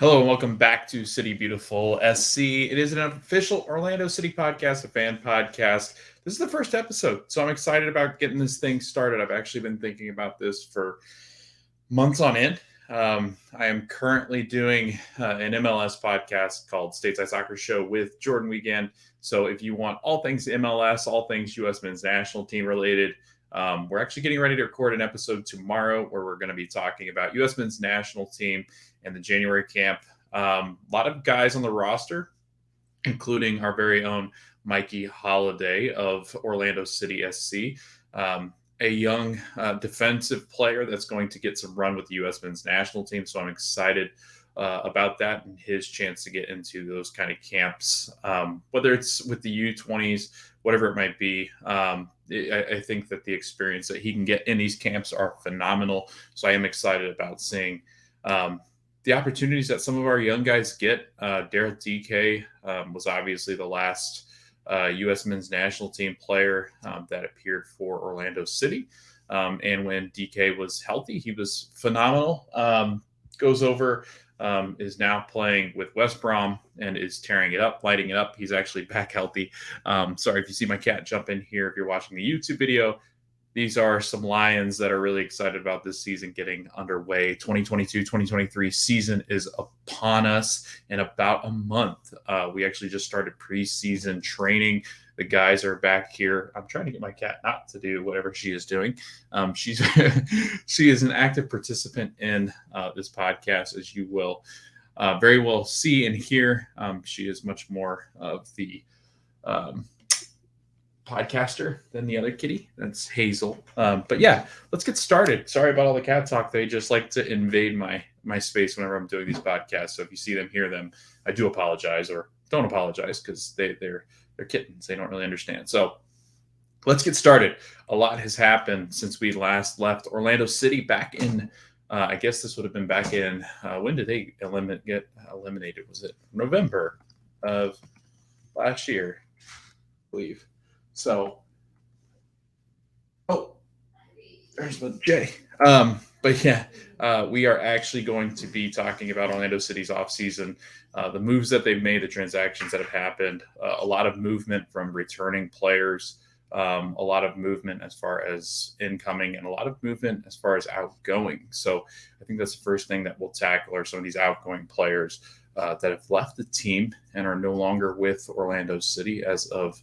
Hello and welcome back to City Beautiful SC. It is an official Orlando City podcast, a fan podcast. This is the first episode, so I'm excited about getting this thing started. I've actually been thinking about this for months on end. I am currently doing an MLS podcast called Stateside Soccer Show with Jordan Weekend. So if you want all things MLS, all things U.S. men's national team related, we're actually getting ready to record an episode tomorrow where we're going to be talking about U.S. men's national team and the January camp. A lot of guys on the roster, including our very own Mikey Holiday of Orlando City SC, a young defensive player that's going to get some run with the U.S. men's national team. So I'm excited about that and his chance to get into those kind of camps, whether it's with the U20s, whatever it might be. I think that the experience that he can get in these camps are phenomenal. So I am excited about seeing the opportunities that some of our young guys get. Daryl DK was obviously the last U.S. men's national team player that appeared for Orlando City. And when DK was healthy, he was phenomenal. Goes over, is now playing with West Brom and is tearing it up, lighting it up. He's actually back healthy. Sorry if you see my cat jump in here if you're watching the YouTube video. These are some Lions that are really excited about this season getting underway. 2022-2023 season is upon us in about a month. We actually just started preseason training. The guys are back here. I'm trying to get my cat not to do whatever she is doing. She is an active participant in this podcast, as you will very well see and hear. She is much more of the podcaster than the other kitty. That's Hazel. But yeah, let's get started. Sorry about all the cat talk. They just like to invade my space whenever I'm doing these podcasts. So if you see them, hear them, I do apologize or don't apologize because they're kittens. They don't really understand. So let's get started. A lot has happened since we last left Orlando City back in, I guess this would have been back in, when did they get eliminated? Was it November of last year, I believe? So, there's the J. But yeah, we are actually going to be talking about Orlando City's offseason, the moves that they've made, the transactions that have happened, a lot of movement from returning players, a lot of movement as far as incoming, and a lot of movement as far as outgoing. So I think that's the first thing that we'll tackle are some of these outgoing players that have left the team and are no longer with Orlando City as of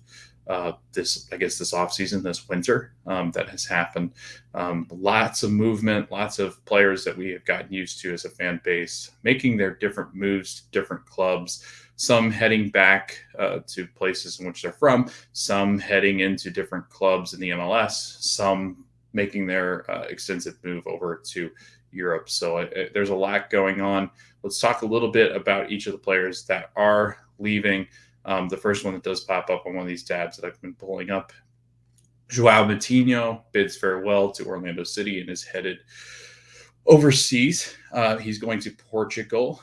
this offseason, this winter, that has happened. Lots of movement, lots of players that we have gotten used to as a fan base, making their different moves to different clubs, some heading back to places in which they're from, some heading into different clubs in the MLS, some making their extensive move over to Europe. So there's a lot going on. Let's talk a little bit about each of the players that are leaving. The first one that does pop up on one of these tabs that I've been pulling up, Joao Moutinho bids farewell to Orlando City and is headed overseas. He's going to Portugal.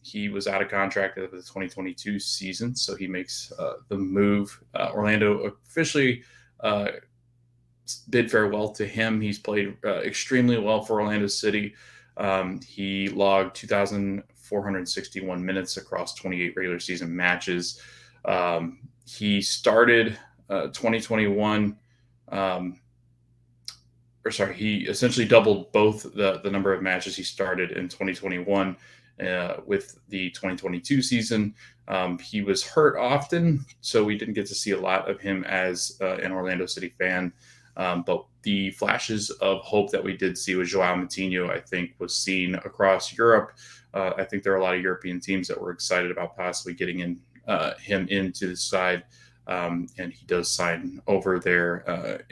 He was out of contract of the 2022 season, so he makes the move. Orlando officially bid farewell to him. He's played extremely well for Orlando City. He logged 2,461 minutes across 28 regular season matches. He started 2021, he essentially doubled both the number of matches he started in 2021 with the 2022 season. He was hurt often, so we didn't get to see a lot of him as an Orlando City fan. But the flashes of hope that we did see with Joao Moutinho, I think, was seen across Europe. I think there are a lot of European teams that were excited about possibly getting him into the side. And he does sign over there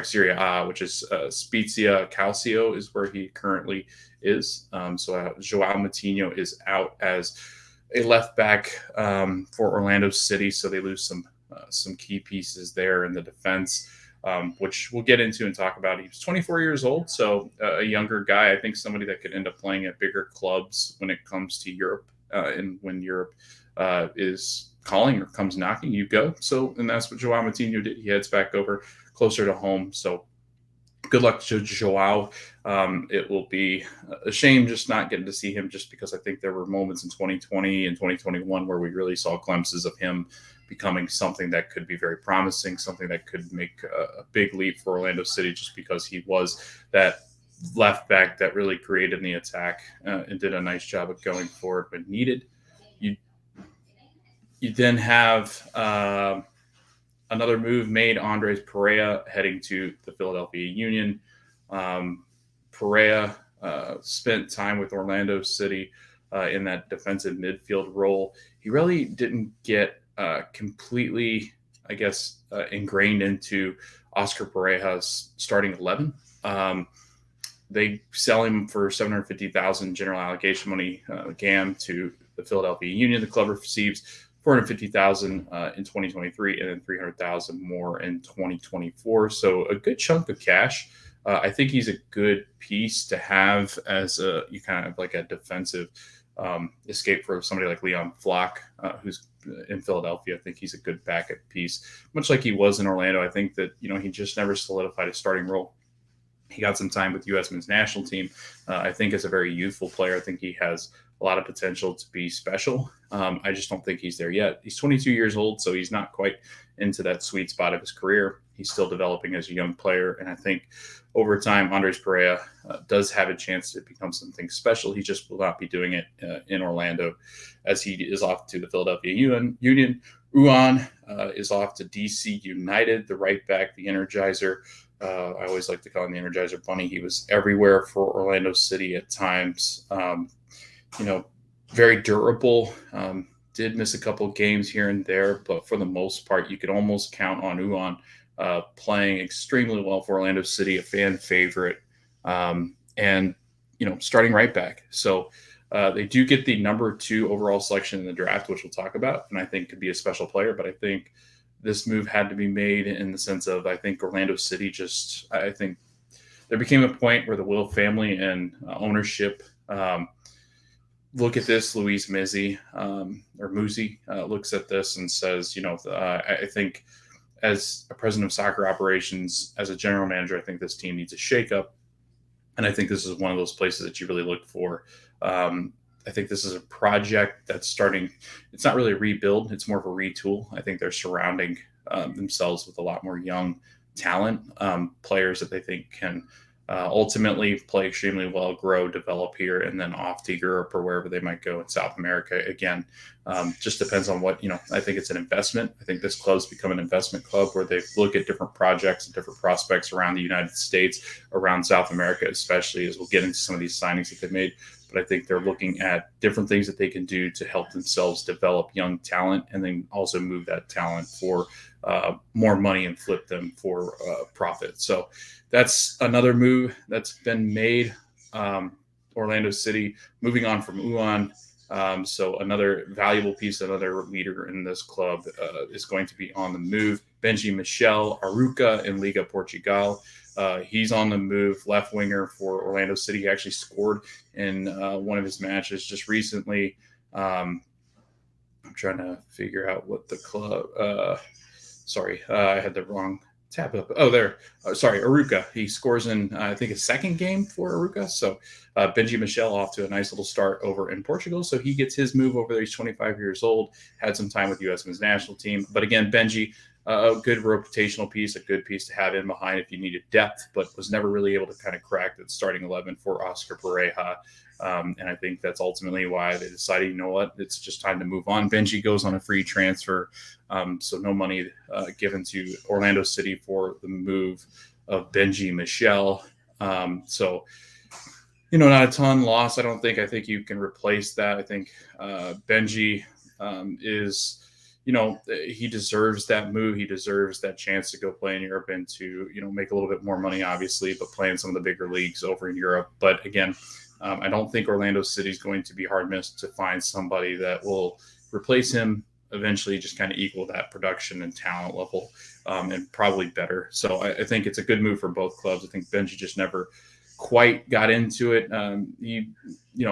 Serie A, which is Spezia Calcio is where he currently is. So Joao Moutinho is out as a left back for Orlando City. So they lose some key pieces there in the defense. Which we'll get into and talk about. He was 24 years old, so a younger guy. I think somebody that could end up playing at bigger clubs when it comes to Europe. And when Europe is calling or comes knocking, you go. So, and that's what Joao Moutinho did. He heads back over closer to home. So good luck to Joao. It will be a shame just not getting to see him, just because I think there were moments in 2020 and 2021 where we really saw glimpses of him becoming something that could be very promising, something that could make a big leap for Orlando City, just because he was that left back that really created the attack and did a nice job of going forward when needed. You you then have another move made, Andres Perea heading to the Philadelphia Union. Perea spent time with Orlando City in that defensive midfield role. He really didn't get completely, I guess, ingrained into Oscar Pareja's starting 11. They sell him for $750,000 general allocation money, GAM, to the Philadelphia Union. The club receives $450,000 in 2023, and then $300,000 more in 2024. So a good chunk of cash. I think he's a good piece to have as you kind of like a defensive escape for somebody like Leon Flock, who's in Philadelphia. I think he's a good backup piece, much like he was in Orlando. I think that he just never solidified his starting role. He got some time with U.S. men's national team. I think as a very youthful player, I think he has a lot of potential to be special. I just don't think he's there yet. He's 22 years old, so he's not quite into that sweet spot of his career. He's still developing as a young player, and I think over time, Andres Perea does have a chance to become something special. He just will not be doing it in Orlando, as he is off to the Philadelphia Union. Uan is off to DC United, the right back, the Energizer. I always like to call him the Energizer Bunny. He was everywhere for Orlando City at times. Very durable. Did miss a couple games here and there, but for the most part, you could almost count on Uan playing extremely well for Orlando City, a fan favorite, and starting right back. So they do get the number 2 overall selection in the draft, which we'll talk about, and I think could be a special player. But I think this move had to be made in the sense of, I think Orlando City I think there became a point where the Will family and ownership look at this. Luis Mizzi or Muzi looks at this and says, I think as a president of soccer operations, as a general manager, I think this team needs a shakeup. And I think this is one of those places that you really look for. I think this is a project that's starting. It's not really a rebuild. It's more of a retool. I think they're surrounding themselves with a lot more young talent, players that they think can ultimately play extremely well, grow, develop here, and then off to Europe or wherever they might go in South America. Again, just depends on what, I think it's an investment. I think this club's become an investment club where they look at different projects and different prospects around the United States, around South America, especially, as we'll get into some of these signings that they've made. But I think they're looking at different things that they can do to help themselves develop young talent, and then also move that talent for more money and flip them for profit. So that's another move that's been made. Orlando City moving on from Uan. So another valuable piece, another leader in this club is going to be on the move. Benji Michel Aruca in Liga Portugal. He's on the move, left winger for Orlando City. He actually scored in one of his matches just recently. I'm trying to figure out what the club. I had the wrong tab up. Oh, there. Sorry, Aruca. He scores in, I think, a second game for Aruca. So Benji Michel off to a nice little start over in Portugal. So he gets his move over there. He's 25 years old, had some time with U.S. men's national team. But again, Benji, a good rotational piece, a good piece to have in behind if you needed depth, but was never really able to kind of crack that starting 11 for Oscar Pareja. And I think that's ultimately why they decided, it's just time to move on. Benji goes on a free transfer. So no money given to Orlando City for the move of Benji Michel. So, not a ton lost. I think you can replace that. I think Benji is, he deserves that move. He deserves that chance to go play in Europe and to, make a little bit more money, obviously, but play in some of the bigger leagues over in Europe. But again, I don't think Orlando City is going to be hard missed to find somebody that will replace him, eventually just kind of equal that production and talent level, and probably better. So I think it's a good move for both clubs. I think Benji just never quite got into it. A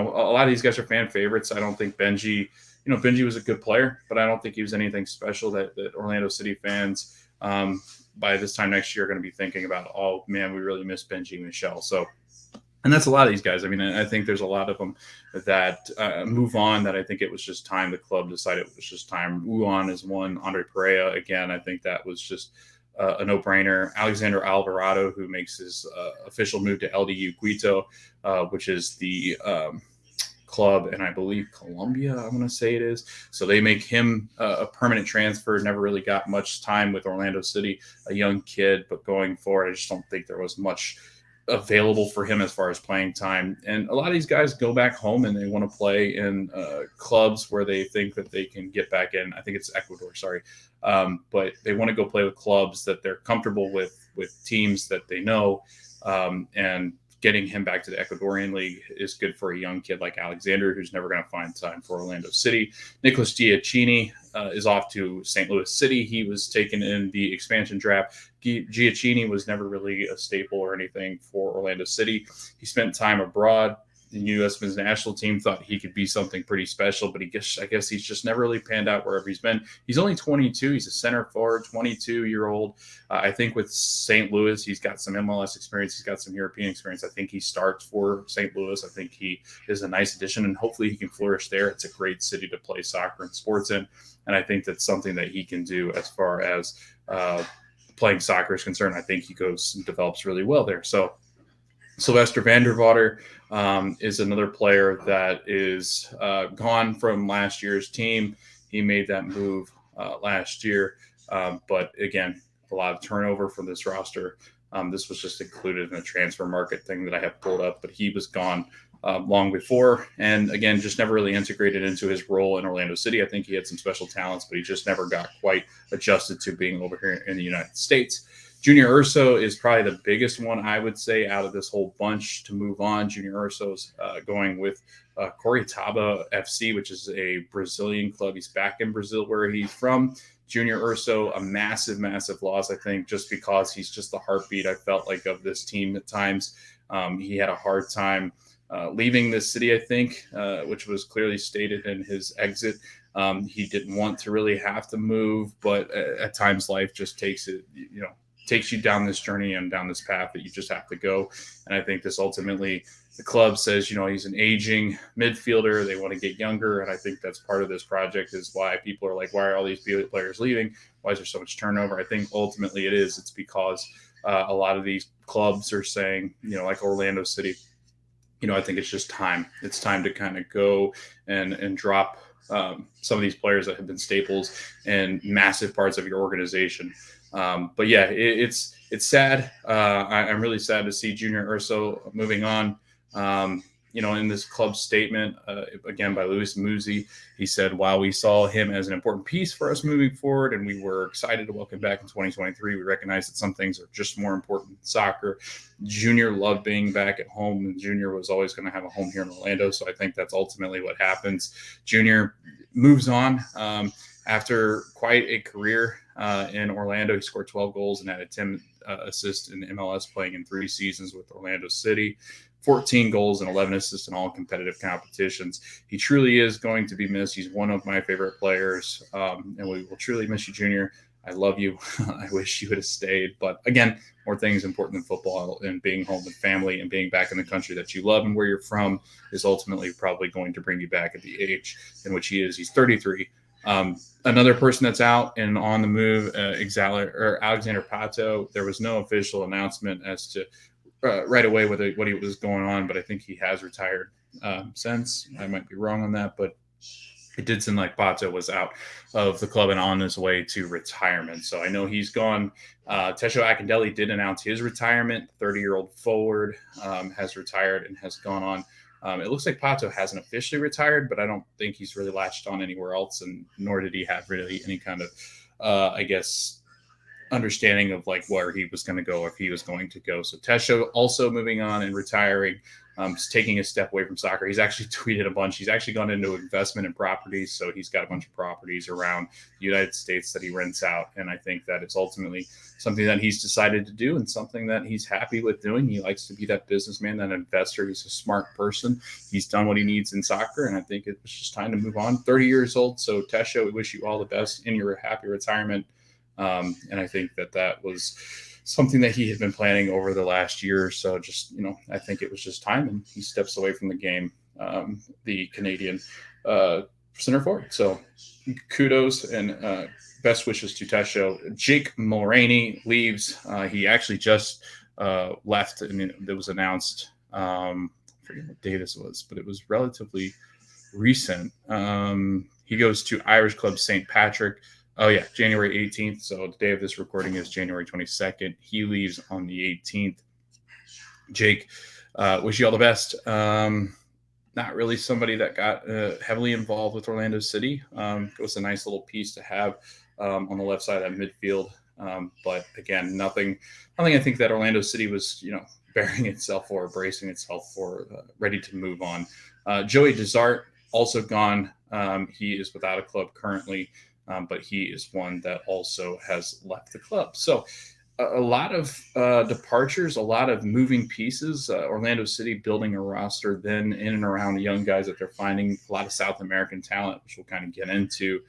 lot of these guys are fan favorites. I don't think Benji was a good player, but I don't think he was anything special that Orlando City fans by this time next year are going to be thinking about, oh man, we really miss Benji Michelle. So, and that's a lot of these guys. I mean, I think there's a lot of them that move on that I think it was just time. The club decided it was just time. Uwan is one. Andre Perea, again, I think that was just a no-brainer. Alexander Alvarado, who makes his official move to LDU Quito, which is the club, and I believe Colombia, I'm going to say it is. So they make him a permanent transfer. Never really got much time with Orlando City, a young kid, but going forward, I just don't think there was much available for him as far as playing time. And a lot of these guys go back home and they want to play in clubs where they think that they can get back in. I think it's Ecuador, sorry. But they want to go play with clubs that they're comfortable with teams that they know. And getting him back to the Ecuadorian League is good for a young kid like Alexander, who's never going to find time for Orlando City. Nicholas Giacchini is off to St. Louis City. He was taken in the expansion draft. Giacchini was never really a staple or anything for Orlando City. He spent time abroad. The U.S. men's national team thought he could be something pretty special, but I guess he's just never really panned out wherever he's been. He's only 22. He's a center forward, 22-year-old. I think with St. Louis, he's got some MLS experience. He's got some European experience. I think he starts for St. Louis. I think he is a nice addition, and hopefully he can flourish there. It's a great city to play soccer and sports in, and I think that's something that he can do as far as playing soccer is concerned. I think he goes and develops really well there. So Sylvester Vanderwater is another player that is gone from last year's team. He made that move last year, but again, a lot of turnover from this roster. This was just included in a transfer market thing that I have pulled up, but he was gone long before, and again, just never really integrated into his role in Orlando City. I think he had some special talents, but he just never got quite adjusted to being over here in the United States. Junior Urso is probably the biggest one, I would say, out of this whole bunch to move on. Junior Urso's going with Coritiba FC, which is a Brazilian club. He's back in Brazil where he's from. Junior Urso, a massive, massive loss, I think, just because he's just the heartbeat, I felt like, of this team at times. He had a hard time leaving this city, I think, which was clearly stated in his exit. He didn't want to really have to move, but at times life just takes you down this journey and down this path that you just have to go. And I think this ultimately, the club says, he's an aging midfielder. They want to get younger. And I think that's part of this project is why people are like, why are all these players leaving? Why is there so much turnover? I think ultimately it's because a lot of these clubs are saying, like Orlando City, I think it's just time. It's time to kind of go and drop some of these players that have been staples and massive parts of your organization. But yeah, it's sad. I'm really sad to see Junior Urso moving on. In this club statement, again, by Luis Muzzi, he said, while we saw him as an important piece for us moving forward and we were excited to welcome back in 2023, we recognize that some things are just more important than soccer. Junior loved being back at home, and Junior was always going to have a home here in Orlando. So I think that's ultimately what happens. Junior moves on after quite a career in Orlando. He scored 12 goals and had a 10 assist in MLS, playing in 3 seasons with Orlando City. 14 goals and 11 assists in all competitive competitions. He truly is going to be missed. He's one of my favorite players, and we will truly miss you, Junior. I love you. I wish you would have stayed. But again, more things important than football, and being home with family and being back in the country that you love and where you're from is ultimately probably going to bring you back at the age in which he is. He's 33. Another person that's out and on the move, Alexander Pato. There was no official announcement as to right away what he was going on, but I think he has retired since. I might be wrong on that, but it did seem like Pato was out of the club and on his way to retirement. So I know he's gone. Tesho Akindele did announce his retirement. 30-year-old forward has retired and has gone on. It looks like Pato hasn't officially retired, but I don't think he's really latched on anywhere else, and nor did he have really any kind of, understanding of like where he was going to go, if he was going to go. So Tesho also moving on and retiring, taking a step away from soccer. He's actually tweeted a bunch. He's actually gone into investment in properties. So he's got a bunch of properties around the United States that he rents out. And I think that it's ultimately something that he's decided to do and something that he's happy with doing. He likes to be that businessman, that investor. He's a smart person. He's done what he needs in soccer. And I think it was just time to move on. 30 years old. So Tesho, we wish you all the best in your happy retirement. And I think that was something that he had been planning over the last year or so. Just, I think it was just time, and he steps away from the game, the Canadian center forward. So kudos and best wishes to Tesho. Jake Mulroney leaves. He actually just left, and it was announced. I forget what day this was, but it was relatively recent. He goes to Irish Club St. Patrick. Oh yeah, January 18th. So the day of this recording is January 22nd. He leaves on the 18th. Jake, wish you all the best. Not really somebody that got heavily involved with Orlando City. It was a nice little piece to have on the left side of that midfield. But again, nothing I think that Orlando City was, bearing itself for, bracing itself for, ready to move on. Joey Desart also gone. He is without a club currently, but he is one that also has left the club. So a lot of departures, a lot of moving pieces. Orlando City building a roster then in and around the young guys that they're finding, a lot of South American talent, which we'll kind of get into.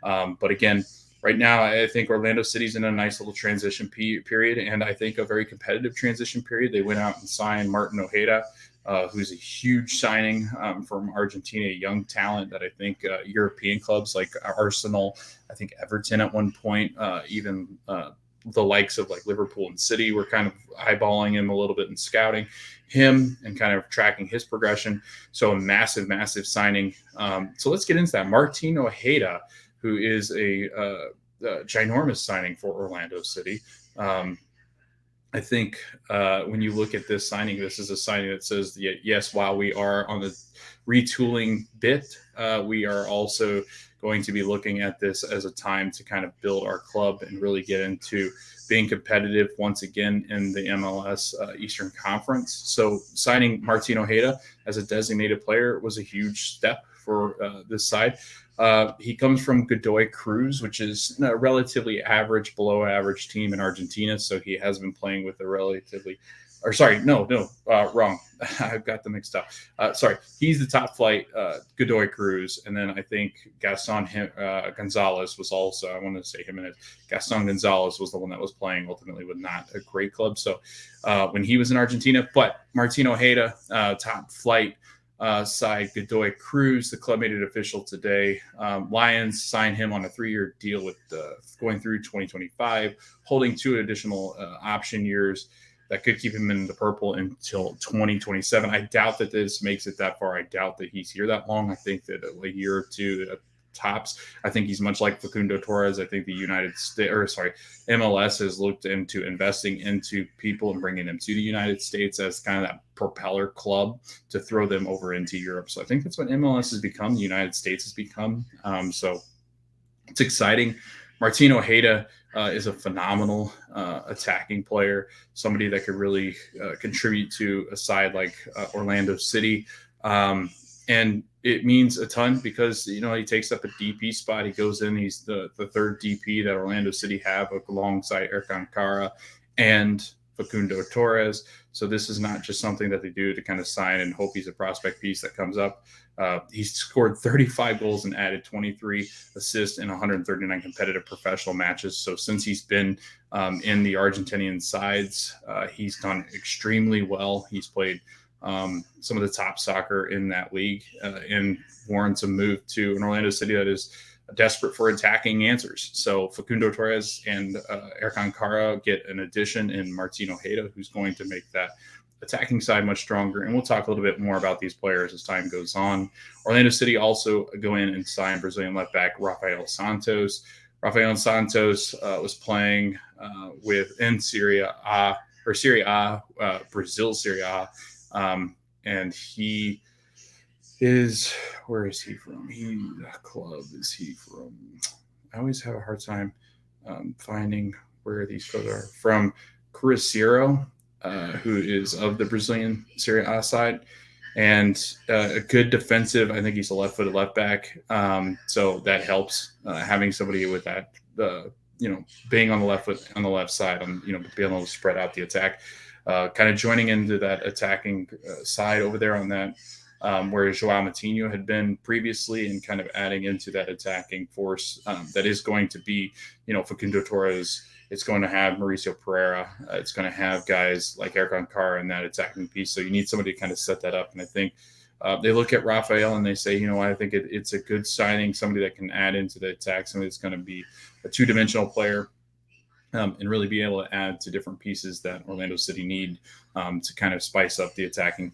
But again, right now, I think Orlando City's in a nice little transition period, and I think a very competitive transition period. They went out and signed Martin Ojeda, who's a huge signing from Argentina, a young talent that I think European clubs like Arsenal, I think Everton at one point, even the likes of like Liverpool and City were kind of eyeballing him a little bit and scouting him and kind of tracking his progression. So a massive, massive signing. So let's get into that. Martin Ojeda, who is a ginormous signing for Orlando City. I think when you look at this signing, this is a signing that says, yes, while we are on the retooling bit, we are also going to be looking at this as a time to kind of build our club and really get into being competitive once again in the MLS Eastern Conference. So signing Martin Ojeda as a designated player was a huge step for this side. He comes from Godoy Cruz, which is a relatively average, below average team in Argentina. So he has been playing with a relatively, wrong. I've got them mixed up. He's the top flight Godoy Cruz. And then I think Gaston Gonzalez was also, I want to say him and Gaston Gonzalez was the one that was playing ultimately with not a great club. So when he was in Argentina, but Martin Ojeda, top flight, side Godoy Cruz. The club made it official today. Lions signed him on a 3-year deal with going through 2025, holding 2 additional option years that could keep him in the purple until 2027. I doubt that this makes it that far. I doubt that he's here that long. I think that a year or two tops. I think he's much like Facundo Torres. I think the MLS has looked into investing into people and bringing them to the United States as kind of that propeller club to throw them over into Europe. So I think that's what MLS has become. The United States has become. So it's exciting. Martin Ojeda is a phenomenal attacking player, somebody that could really contribute to a side like Orlando City. And it means a ton because, he takes up a DP spot. He goes in. He's the third DP that Orlando City have alongside Erkan Kara and Facundo Torres. So this is not just something that they do to kind of sign and hope he's a prospect piece that comes up. He's scored 35 goals and added 23 assists in 139 competitive professional matches. So since he's been in the Argentinian sides, he's done extremely well. He's played some of the top soccer in that league and warrants a move to an Orlando City that is desperate for attacking answers. So Facundo Torres and Erkan Kara get an addition in Martin Ojeda, who's going to make that attacking side much stronger. And we'll talk a little bit more about these players as time goes on. Orlando City also go in and sign Brazilian left back Rafael Santos. Rafael Santos was playing in Serie A, Brazil Serie A. And he is, where is he from? Club is he from? I always have a hard time finding where these clubs are from. Cruzeiro, who is of the Brazilian Serie A side, and a good defensive. I think he's a left-footed left back, so that helps having somebody with that, being on the left foot on the left side, being able to spread out the attack. Kind of joining into that attacking side over there on that whereas Joao Moutinho had been previously, and kind of adding into that attacking force that is going to be, Facundo Torres. It's going to have Mauricio Pereira. It's going to have guys like Eric Ankara in that attacking piece. So you need somebody to kind of set that up. And I think they look at Rafael and they say, I think it's a good signing, somebody that can add into the attack, somebody that's going to be a two-dimensional player, and really be able to add to different pieces that Orlando City need to kind of spice up the attacking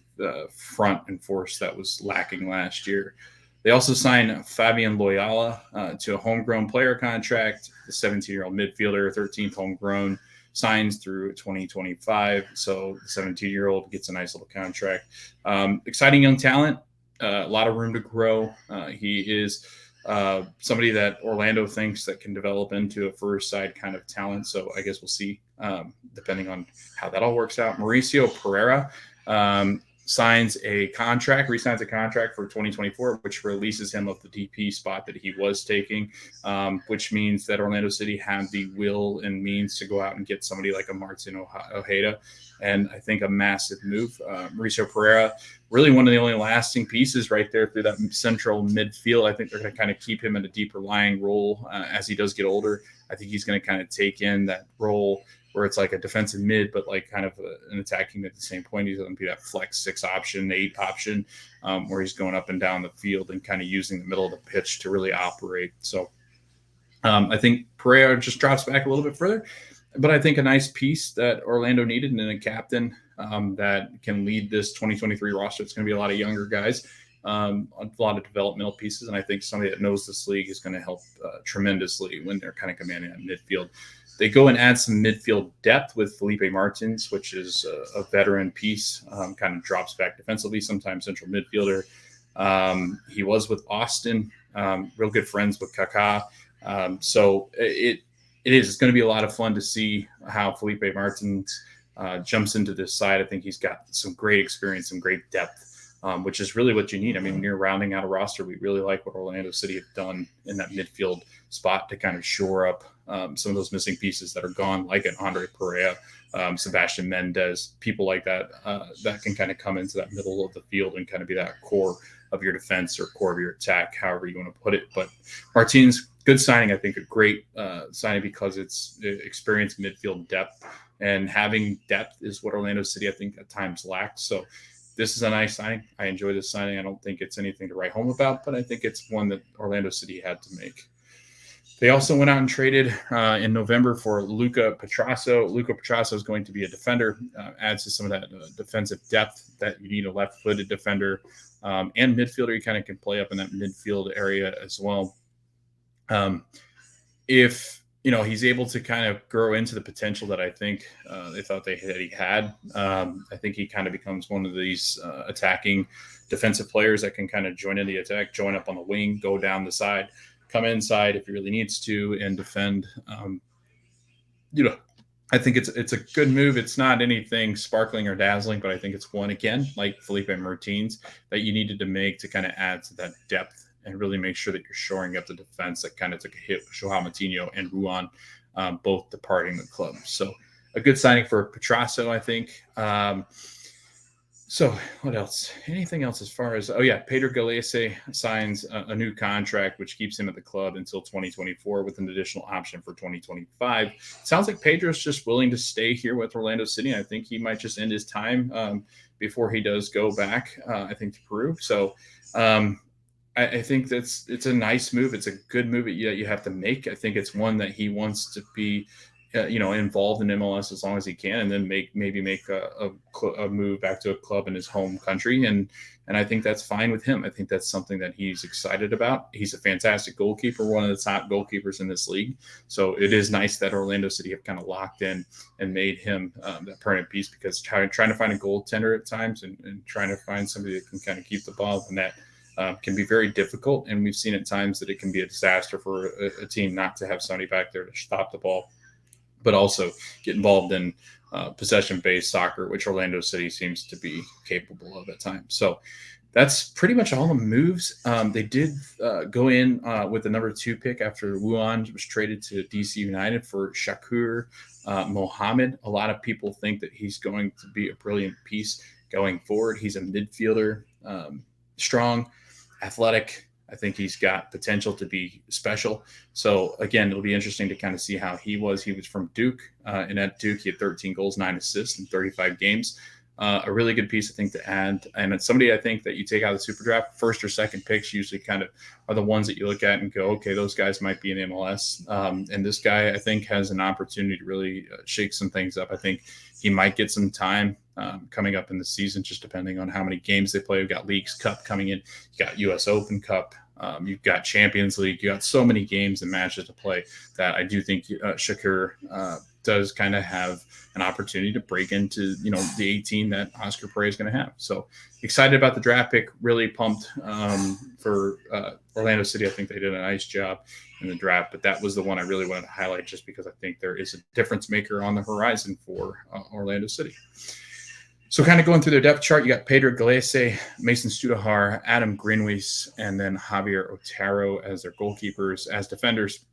front and force that was lacking last year. They also signed Fabian Loyola to a homegrown player contract, the 17-year-old midfielder, 13th homegrown, signs through 2025. So the 17-year-old gets a nice little contract. Exciting young talent, a lot of room to grow. He is somebody that Orlando thinks that can develop into a first side kind of talent. So I guess we'll see, depending on how that all works out. Mauricio Pereira resigns a contract for 2024, which releases him of the DP spot that he was taking, which means that Orlando City have the will and means to go out and get somebody like a Martin Ojeda. And I think a massive move. Mauricio Pereira, really one of the only lasting pieces right there through that central midfield. I think they're going to kind of keep him in a deeper lying role as he does get older. I think he's going to kind of take in that role where it's like a defensive mid, but like kind of an attacking mid at the same point. He's going to be that flex 6 option, 8 option, where he's going up and down the field and kind of using the middle of the pitch to really operate. So I think Pereira just drops back a little bit further. But I think a nice piece that Orlando needed, and a captain that can lead this 2023 roster. It's going to be a lot of younger guys, a lot of developmental pieces, and I think somebody that knows this league is going to help tremendously when they're kind of commanding that midfield. They go and add some midfield depth with Felipe Martins, which is a veteran piece, kind of drops back defensively, sometimes central midfielder. He was with Austin, real good friends with Kaká. So it's going to be a lot of fun to see how Felipe Martins jumps into this side. I think he's got some great experience and great depth, which is really what you need. I mean, when you're rounding out a roster, we really like what Orlando City have done in that midfield spot to kind of shore up some of those missing pieces that are gone, like an Andre Pereira, Sebastian Mendez, people like that, that can kind of come into that middle of the field and kind of be that core of your defense or core of your attack, however you want to put it. But Martins, good signing. I think a great signing because it's experienced midfield depth, and having depth is what Orlando City, I think, at times lacks. So this is a nice signing. I enjoy this signing. I don't think it's anything to write home about, but I think it's one that Orlando City had to make. They also went out and traded in November for Luca Petrasso. Luca Petrasso is going to be a defender, adds to some of that defensive depth that you need, a left-footed defender and midfielder. You kind of can play up in that midfield area as well. If he's able to kind of grow into the potential that I think they thought that he had, I think he kind of becomes one of these attacking defensive players that can kind of join in the attack, join up on the wing, go down the side, come inside if he really needs to, and defend. I think it's a good move. It's not anything sparkling or dazzling, but I think it's one, again, like Felipe Martins, that you needed to make to kind of add to that depth and really make sure that you're shoring up the defense that kind of took a hit with Joao Moutinho and Ruan, both departing the club. So a good signing for Petrasso, I think. So what else? Anything else as far as, Pedro Galese signs a new contract, which keeps him at the club until 2024 with an additional option for 2025. Sounds like Pedro's just willing to stay here with Orlando City. I think he might just end his time before he does go back, I think, to Peru. So I think it's a nice move. It's a good move that you have to make. I think it's one that he wants to be involved in MLS as long as he can, and then maybe make a move back to a club in his home country. And I think that's fine with him. I think that's something that he's excited about. He's a fantastic goalkeeper, one of the top goalkeepers in this league. So it is nice that Orlando City have kind of locked in and made him that permanent piece, because trying to find a goaltender at times and trying to find somebody that can kind of keep the ball in the net can be very difficult. And we've seen at times that it can be a disaster for a team not to have somebody back there to stop the ball, but also get involved in possession-based soccer, which Orlando City seems to be capable of at times. So that's pretty much all the moves. They did go in with the number 2 pick after Wuhan was traded to DC United for Shakur Mohammed. A lot of people think that he's going to be a brilliant piece going forward. He's a midfielder. strong, athletic. I think he's got potential to be special. So again, it'll be interesting to kind of see how he was. He was from Duke, and at Duke, he had 13 goals, 9 assists in 35 games. A really good piece, I think, to add. And it's somebody I think that you take out of the super draft, first or second picks usually kind of are the ones that you look at and go, okay, those guys might be in MLS. And this guy, I think, has an opportunity to really shake some things up. I think he might get some time coming up in the season, just depending on how many games they play. We've got Leagues Cup coming in. You got U.S. Open Cup. You've got Champions League. You got so many games and matches to play that I do think Shakur does kind of have an opportunity to break into, the 18 that Oscar Pereira is going to have. So excited about the draft pick, really pumped for Orlando City. I think they did a nice job in the draft, but that was the one I really wanted to highlight just because I think there is a difference maker on the horizon for Orlando City. So kind of going through their depth chart, you got Pedro Galese, Mason Studahar, Adam Greenweis, and then Javier Otero as their goalkeepers. As defenders,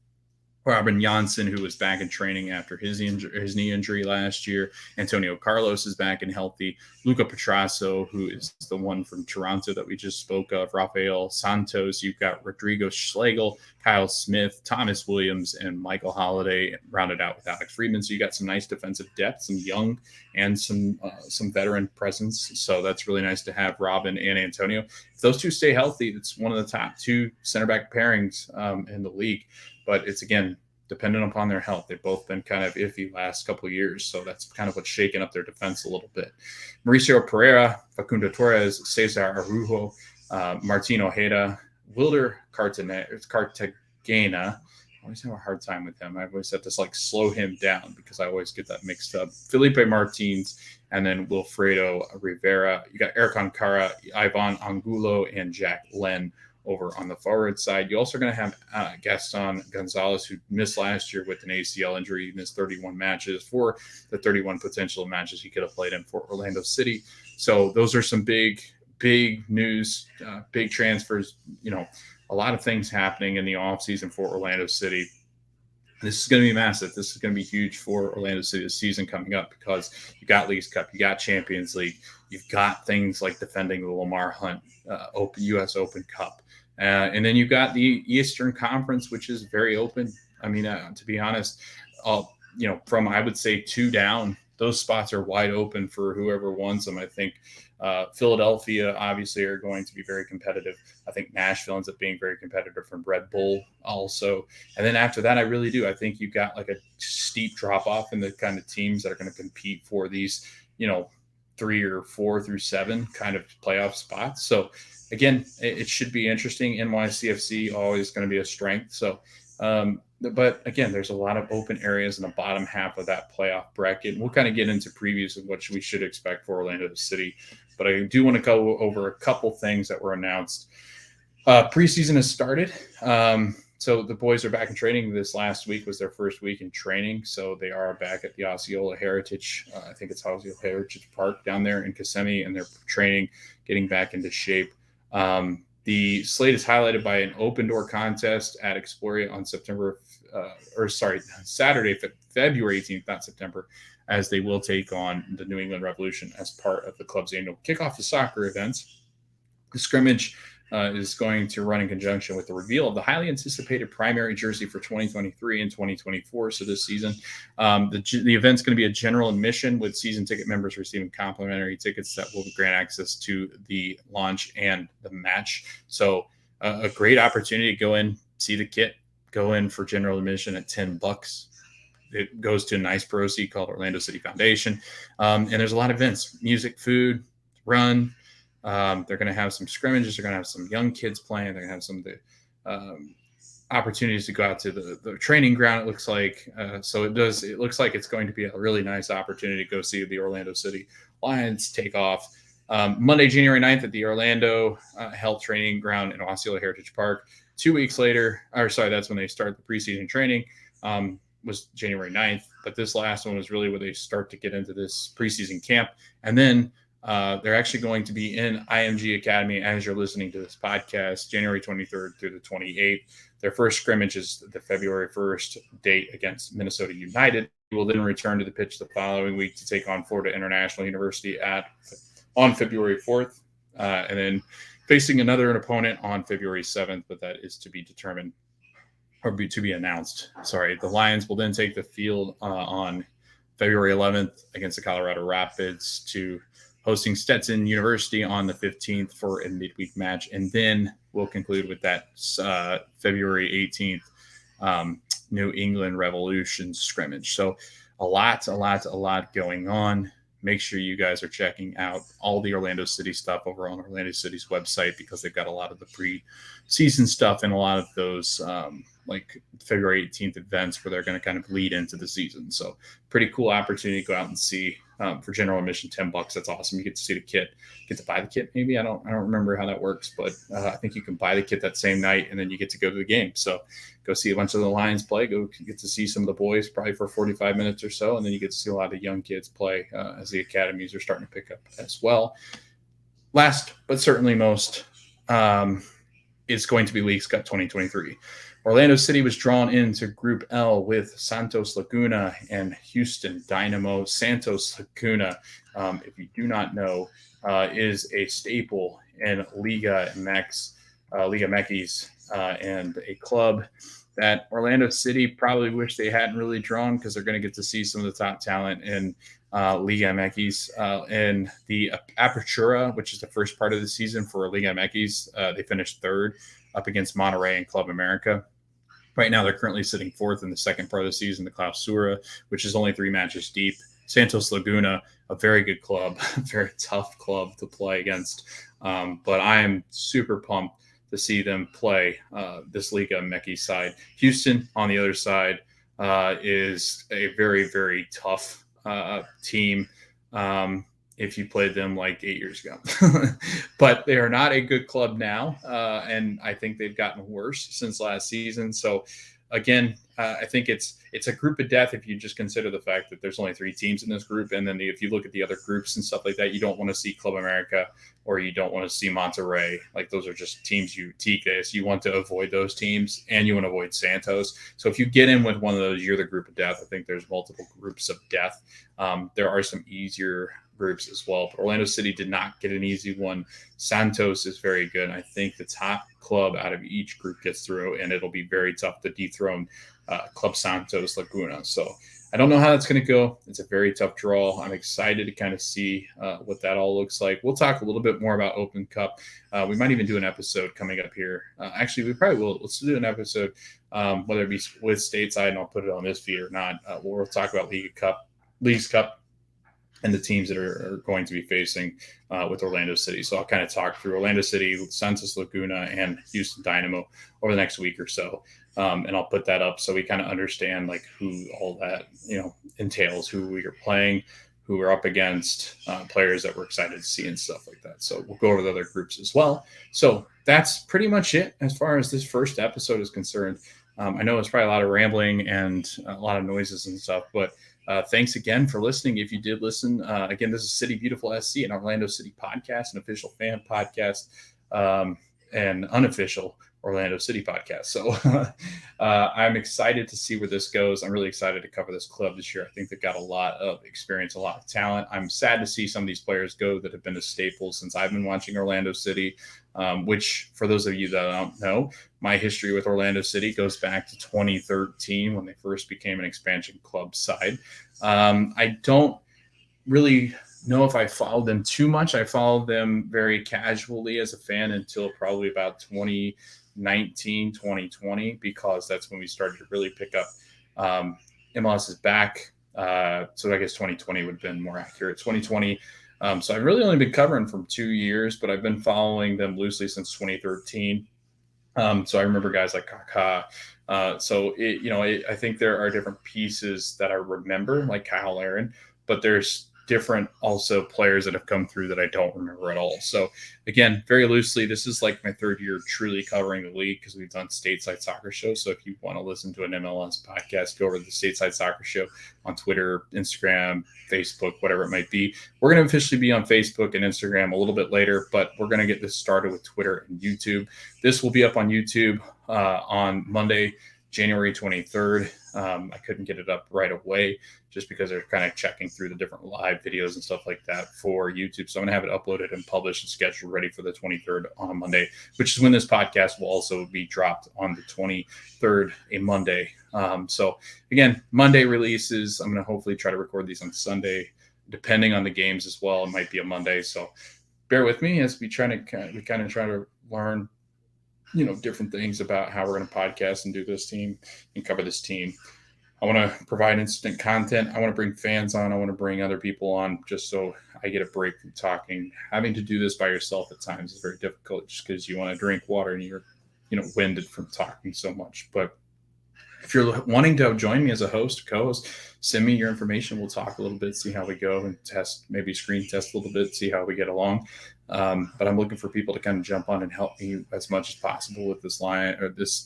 Robin Janssen, who was back in training after his knee injury last year. Antonio Carlos is back and healthy. Luca Petrasso, who is the one from Toronto that we just spoke of. Rafael Santos. You've got Rodrigo Schlegel, Kyle Smith, Thomas Williams, and Michael Holiday rounded out with Alex Friedman. So you got some nice defensive depth, some young and some veteran presence. So that's really nice to have Robin and Antonio. If those two stay healthy, it's one of the top two center back pairings in the league. But it's, again, dependent upon their health. They've both been kind of iffy last couple of years, so that's kind of what's shaking up their defense a little bit. Mauricio Pereira, Facundo Torres, Cesar Arujo, Martin Ojeda, Wilder Cartagena. I always have a hard time with him. I always have to slow him down because I always get that mixed up. Felipe Martins, and then Wilfredo Rivera. You got Eric Ankara, Ivan Angulo, and Jack Len over on the forward side. You're also going to have Gaston Gonzalez, who missed last year with an ACL injury. He missed 31 matches for the 31 potential matches he could have played in for Orlando City. So those are some big news, big transfers, a lot of things happening in the offseason for Orlando City. This is going to be massive. This is going to be huge for Orlando City this season coming up because you got Leagues Cup, you got Champions League, you've got things like defending the Lamar Hunt U.S. Open Cup. And then you've got the Eastern Conference, which is very open. I mean, to be honest, from, I would say, 2 down, those spots are wide open for whoever wants them. I think Philadelphia, obviously, are going to be very competitive. I think Nashville ends up being very competitive from Red Bull also. And then after that, I really do. I think you've got a steep drop-off in the kind of teams that are going to compete for these, 3 or 4 through 7 kind of playoff spots. So, again, it should be interesting. NYCFC always going to be a strength. So, but again, there's a lot of open areas in the bottom half of that playoff bracket. We'll kind of get into previews of what we should expect for Orlando City. But I do want to go over a couple things that were announced. Preseason has started. So the boys are back in training. This last week was their first week in training. So they are back at the Osceola Heritage. I think it's Osceola Heritage Park down there in Kissimmee, and they're training, getting back into shape. The slate is highlighted by an open door contest at Exploria on Saturday, February 18th, not September, as they will take on the New England Revolution as part of the club's annual kickoff to soccer events. The scrimmage is going to run in conjunction with the reveal of the highly anticipated primary jersey for 2023 and 2024. So this season, the event's going to be a general admission with season ticket members receiving complimentary tickets that will grant access to the launch and the match. So a great opportunity to go in, see the kit, go in for general admission at $10. It goes to a nice proceed called Orlando City Foundation. And there's a lot of events, music, food, run. They're going to have some scrimmages. They're going to have some young kids playing. They're going to have some of the opportunities to go out to the training ground, it looks like. So it looks like it's going to be a really nice opportunity to go see the Orlando City Lions take off. Monday, January 9th at the Orlando Health Training Ground in Osceola Heritage Park. 2 weeks later, that's when they start the preseason training, was January 9th. But this last one was really where they start to get into this preseason camp. And then they're actually going to be in IMG Academy as you're listening to this podcast, January 23rd through the 28th. Their first scrimmage is the February 1st date against Minnesota United. We will then return to the pitch the following week to take on Florida International University on February 4th, and then facing another opponent on February 7th, but that is to be determined or to be announced. Sorry. The Lions will then take the field on February 11th against the Colorado Rapids to hosting Stetson University on the 15th for a midweek match. And then we'll conclude with that February 18th New England Revolution scrimmage. So a lot going on. Make sure you guys are checking out all the Orlando City stuff over on Orlando City's website, because they've got a lot of the preseason stuff and a lot of those like February 18th events where they're going to kind of lead into the season. So pretty cool opportunity to go out and see. For general admission, $10. That's awesome. You get to see the kit, get to buy the kit. Maybe I don't remember how that works, but I think you can buy the kit that same night, and then you get to go to the game. So go see a bunch of the Lions play. Go get to see some of the boys probably for 45 minutes or so, and then you get to see a lot of young kids play as the academies are starting to pick up as well. Last but certainly most, is going to be Leagues Cup 2023. Orlando City was drawn into Group L with Santos Laguna and Houston Dynamo. Santos Laguna, if you do not know, is a staple in Liga MX, and a club that Orlando City probably wish they hadn't really drawn, because they're going to get to see some of the top talent in Liga MX. In the Apertura, which is the first part of the season for Liga MX, they finished third up against Monterrey and Club America. Right now, they're currently sitting fourth in the second part of the season, the Clausura, which is only 3 matches deep. Santos Laguna, a very good club, very tough club to play against. But I am super pumped to see them play this Liga MX side. Houston, on the other side, is a very, very tough team. If you played them like 8 years ago. But they are not a good club now, and I think they've gotten worse since last season. So, again, I think it's a group of death if you just consider the fact that there's only 3 teams in this group. And then if you look at the other groups and stuff like that, you don't want to see Club America or you don't want to see Monterrey. Like, those are just teams you want to avoid those teams, and you want to avoid Santos. So if you get in with one of those, you're the group of death. I think there's multiple groups of death. There are some easier groups as well, but Orlando City did not get an easy one. Santos is very good. I think the top club out of each group gets through, and it'll be very tough to dethrone Club Santos Laguna. So I don't know how that's going to go. It's a very tough draw. I'm excited to kind of see what that all looks like. We'll talk a little bit more about Open Cup. We might even do an episode coming up here. Actually, we probably will. Let's do an episode, whether it be with Stateside, and I'll put it on this feed or not. We'll talk about Leagues Cup, and the teams that are going to be facing with Orlando City. So I'll kind of talk through Orlando City, Santos Laguna, and Houston Dynamo over the next week or so. And I'll put that up so we kind of understand like who all that, entails, who we are playing, who we're up against, players that we're excited to see and stuff like that. So we'll go over the other groups as well. So that's pretty much it as far as this first episode is concerned. I know it's probably a lot of rambling and a lot of noises and stuff, but thanks again for listening. If you did listen, again, this is City Beautiful SC, an Orlando City podcast, an official fan podcast, and unofficial Orlando City podcast. So I'm excited to see where this goes. I'm really excited to cover this club this year. I think they've got a lot of experience, a lot of talent. I'm sad to see some of these players go that have been a staple since I've been watching Orlando City, which for those of you that don't know, my history with Orlando City goes back to 2013 when they first became an expansion club side. I don't really know if I followed them too much. I followed them very casually as a fan until probably about 2019, 2020, because that's when we started to really pick up. MLS is back. So I guess 2020 would have been more accurate. 2020. So I've really only been covering from 2 years, but I've been following them loosely since 2013. So I remember guys like Kaká. I think there are different pieces that I remember, like Kyle Aaron, but there's different also players that have come through that I don't remember at all. So again, very loosely, this is like my 3rd year truly covering the league because we've done Stateside Soccer Show. So if you want to listen to an MLS podcast, go over to the Stateside Soccer Show on Twitter, Instagram, Facebook, whatever it might be. We're going to officially be on Facebook and Instagram a little bit later, but we're going to get this started with Twitter and YouTube. This will be up on YouTube on Monday, January 23rd. I couldn't get it up right away just because they're kind of checking through the different live videos and stuff like that for YouTube. So I'm going to have it uploaded and published and scheduled ready for the 23rd on a Monday, which is when this podcast will also be dropped on the 23rd, a Monday. So again, Monday releases. I'm going to hopefully try to record these on Sunday, depending on the games as well. It might be a Monday. So bear with me as we kind of try to learn, different things about how we're going to podcast and do this team and cover this team. I want to provide instant content. I want to bring fans on. I want to bring other people on just so I get a break from talking. Having to do this by yourself at times is very difficult just because you want to drink water and you're, winded from talking so much. But if you're wanting to join me as a host, co-host, send me your information. We'll talk a little bit, see how we go, and maybe screen test a little bit, see how we get along. But I'm looking for people to kind of jump on and help me as much as possible with this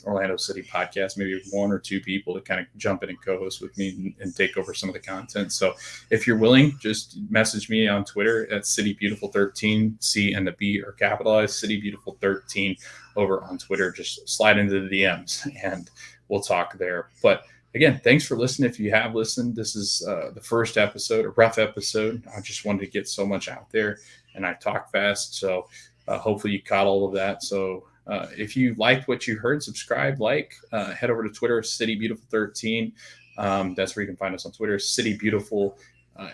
Orlando City podcast. Maybe one or two people to kind of jump in and co-host with me and take over some of the content. So if you're willing, just message me on Twitter at CityBeautiful13. C and the B are capitalized. CityBeautiful13 over on Twitter. Just slide into the DMs and we'll talk there. But again, thanks for listening. If you have listened, this is the first episode, a rough episode. I just wanted to get so much out there, and I talk fast. So hopefully you caught all of that. So if you liked what you heard, subscribe, head over to Twitter, CityBeautiful13. That's where you can find us on Twitter, City Beautiful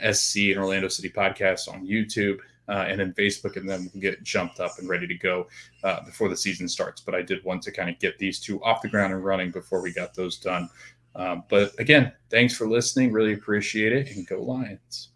SC and Orlando City Podcast on YouTube. And then Facebook, and then we'll get jumped up and ready to go before the season starts. But I did want to kind of get these two off the ground and running before we got those done. But again, thanks for listening. Really appreciate it. And go Lions.